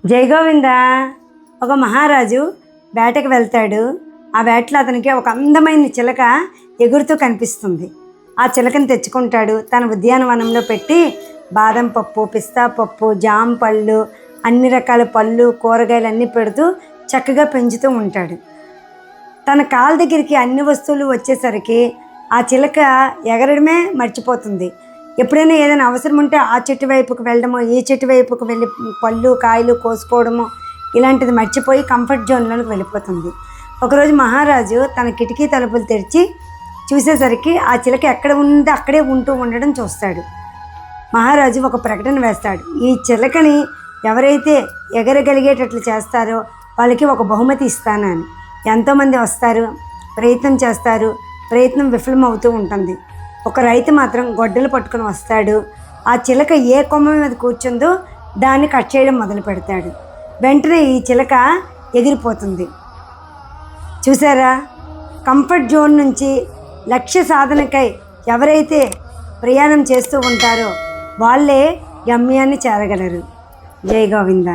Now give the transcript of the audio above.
జై గోవింద. ఒక మహారాజు వేటకు వెళ్తాడు. ఆ వేటలో అతనికి ఒక అందమైన చిలక ఎగురుతూ కనిపిస్తుంది. ఆ చిలకని తెచ్చుకుంటాడు. తన ఉద్యానవనంలో పెట్టి బాదం పప్పు, పిస్తా పప్పు, జామ పళ్ళు, అన్ని రకాల పళ్ళు, కూరగాయలు అన్నీ పెడుతూ చక్కగా పెంచుతూ ఉంటాడు. తన కాళ్ళ దగ్గరికి అన్ని వస్తువులు వచ్చేసరికి ఆ చిలక ఎగరడమే మర్చిపోతుంది. ఎప్పుడైనా ఏదైనా అవసరం ఉంటే ఆ చెట్టు వైపుకు వెళ్ళడము, ఈ చెట్టు వైపుకు వెళ్ళి పళ్ళు కాయలు కోసుకోవడము, ఇలాంటిది మర్చిపోయి కంఫర్ట్ జోన్లోకి వెళ్ళిపోతుంది. ఒకరోజు మహారాజు తన కిటికీ తలుపులు తెరిచి చూసేసరికి ఆ చిలక ఎక్కడ ఉందో అక్కడే ఉంటూ ఉండడం చూస్తాడు. మహారాజు ఒక ప్రకటన వేస్తాడు. ఈ చిలకని ఎవరైతే ఎగరగలిగేటట్లు చేస్తారో వాళ్ళకి ఒక బహుమతి ఇస్తానని. ఎంతోమంది వస్తారు, ప్రయత్నం చేస్తారు, ప్రయత్నం విఫలమవుతూ ఉంటుంది. ఒక రైతు మాత్రం గొడ్డలు పట్టుకొని వస్తాడు. ఆ చిలక ఏ కొమ్మ మీద కూర్చుందో దాన్ని కట్ చేయడం మొదలు పెడతాడు. వెంటనే ఈ చిలక ఎగిరిపోతుంది. చూసారా, కంఫర్ట్ జోన్ నుంచి లక్ష్య సాధనకై ఎవరైతే ప్రయాణం చేస్తూ ఉంటారో వాళ్ళే గమ్యాన్ని చేరగలరు. జై గోవింద.